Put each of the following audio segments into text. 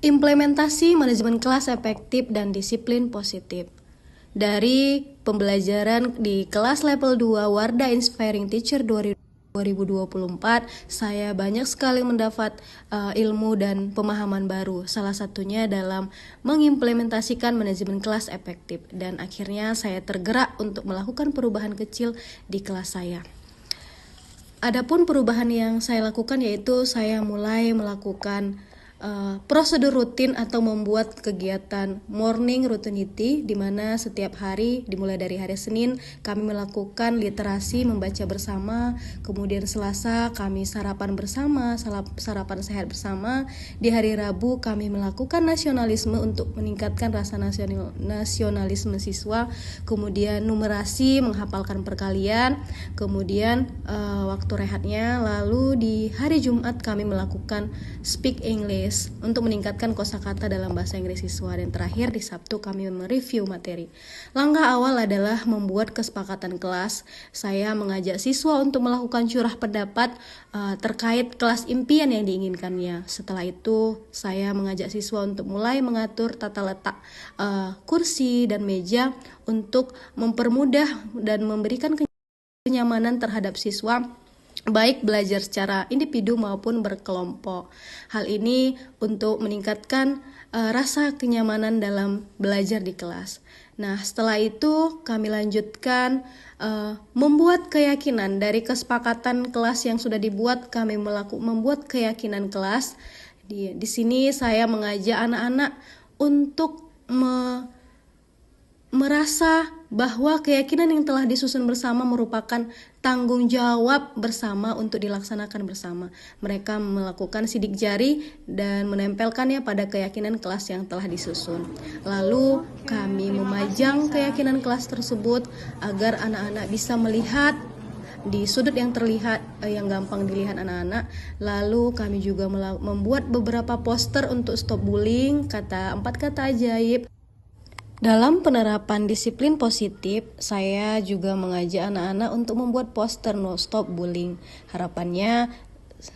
Implementasi manajemen kelas efektif dan disiplin positif. Dari pembelajaran di kelas level 2 Wardah Inspiring Teacher 2024, saya banyak sekali mendapat ilmu dan pemahaman baru. Salah satunya dalam mengimplementasikan manajemen kelas efektif, dan akhirnya saya tergerak untuk melakukan perubahan kecil di kelas saya. Adapun perubahan yang saya lakukan yaitu saya mulai melakukan prosedur rutin atau membuat kegiatan morning routinity, di mana setiap hari dimulai dari hari Senin kami melakukan literasi membaca bersama, kemudian Selasa kami sarapan bersama, sarapan sehat bersama, di hari Rabu kami melakukan nasionalisme untuk meningkatkan rasa nasionalisme siswa, kemudian numerasi menghafalkan perkalian, kemudian waktu rehatnya, lalu di hari Jumat kami melakukan speak English untuk meningkatkan kosakata dalam bahasa Inggris siswa, dan terakhir di Sabtu kami mereview materi. Langkah awal adalah membuat kesepakatan kelas. Saya mengajak siswa untuk melakukan curah pendapat terkait kelas impian yang diinginkannya. Setelah itu saya mengajak siswa untuk mulai mengatur tata letak kursi dan meja untuk mempermudah dan memberikan kenyamanan terhadap siswa, baik belajar secara individu maupun berkelompok. Hal ini untuk meningkatkan rasa kenyamanan dalam belajar di kelas. Nah, setelah itu kami lanjutkan membuat keyakinan. Dari kesepakatan kelas yang sudah dibuat, kami membuat keyakinan kelas. Di sini saya mengajak anak-anak untuk merasa bahwa keyakinan yang telah disusun bersama merupakan tanggung jawab bersama untuk dilaksanakan bersama. Mereka melakukan sidik jari dan menempelkannya pada keyakinan kelas yang telah disusun. Lalu kami memajang keyakinan kelas tersebut agar anak-anak bisa melihat di sudut yang terlihat, yang gampang dilihat anak-anak. Lalu kami juga membuat beberapa poster untuk stop bullying, 4 kata ajaib. Dalam penerapan disiplin positif, saya juga mengajak anak-anak untuk membuat poster No Stop Bullying. Harapannya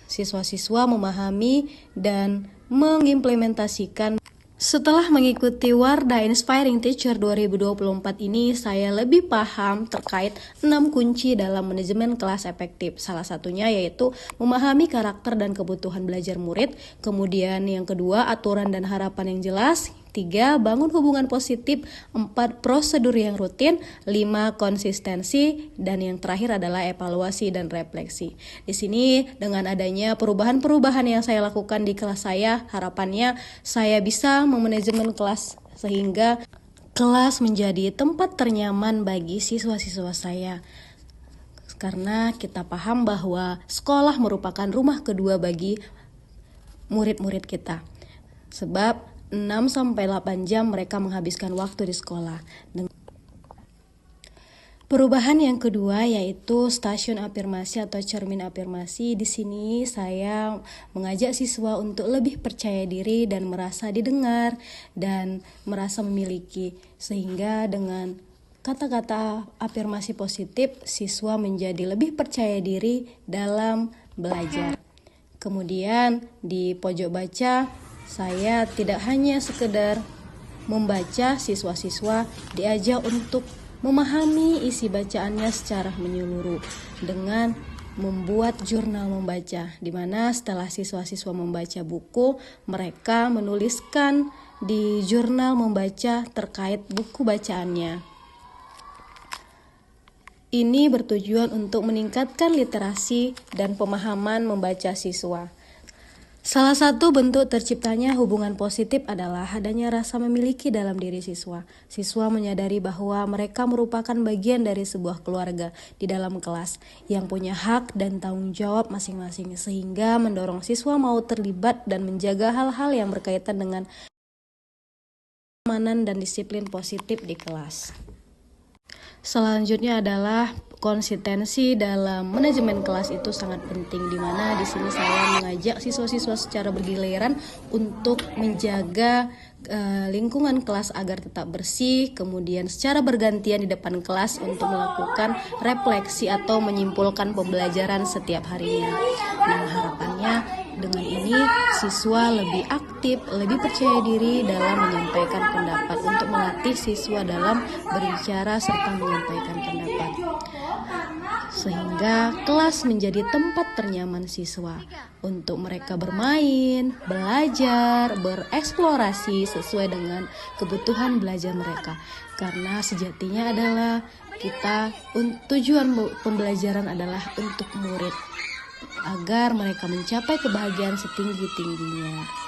siswa-siswa memahami dan mengimplementasikan. Setelah mengikuti Wardah Inspiring Teacher 2024 ini, saya lebih paham terkait 6 kunci dalam manajemen kelas efektif. Salah satunya yaitu memahami karakter dan kebutuhan belajar murid. Kemudian yang kedua, aturan dan harapan yang jelas. 3. Bangun hubungan positif. 4. Prosedur yang rutin. 5. Konsistensi. Dan yang terakhir adalah evaluasi dan refleksi. Di sini dengan adanya perubahan-perubahan yang saya lakukan di kelas saya, harapannya saya bisa memanajemen kelas sehingga kelas menjadi tempat ternyaman bagi siswa-siswa saya. Karena kita paham bahwa sekolah merupakan rumah kedua bagi murid-murid kita. Sebab 6-8 jam mereka menghabiskan waktu di sekolah. Perubahan yang kedua yaitu stasiun afirmasi atau cermin afirmasi. Di sini saya mengajak siswa untuk lebih percaya diri dan merasa didengar dan merasa memiliki, sehingga dengan kata-kata afirmasi positif siswa menjadi lebih percaya diri dalam belajar. Kemudian di pojok baca, saya tidak hanya sekedar membaca, siswa-siswa diajak untuk memahami isi bacaannya secara menyeluruh dengan membuat jurnal membaca, di mana setelah siswa-siswa membaca buku, mereka menuliskan di jurnal membaca terkait buku bacaannya. Ini bertujuan untuk meningkatkan literasi dan pemahaman membaca siswa. Salah satu bentuk terciptanya hubungan positif adalah adanya rasa memiliki dalam diri siswa. Siswa menyadari bahwa mereka merupakan bagian dari sebuah keluarga di dalam kelas yang punya hak dan tanggung jawab masing-masing, sehingga mendorong siswa mau terlibat dan menjaga hal-hal yang berkaitan dengan keamanan dan disiplin positif di kelas. Selanjutnya adalah konsistensi dalam manajemen kelas itu sangat penting, di mana di sini saya mengajak siswa-siswa secara bergiliran untuk menjaga lingkungan kelas agar tetap bersih, kemudian secara bergantian di depan kelas untuk melakukan refleksi atau menyimpulkan pembelajaran setiap harinya. Nah, harapannya Dengan ini, siswa lebih aktif, lebih percaya diri dalam menyampaikan pendapat, untuk melatih siswa dalam berbicara serta menyampaikan pendapat. Sehingga kelas menjadi tempat ternyaman siswa untuk mereka bermain, belajar, bereksplorasi sesuai dengan kebutuhan belajar mereka. Karena sejatinya adalah tujuan pembelajaran adalah untuk murid, agar mereka mencapai kebahagiaan setinggi-tingginya.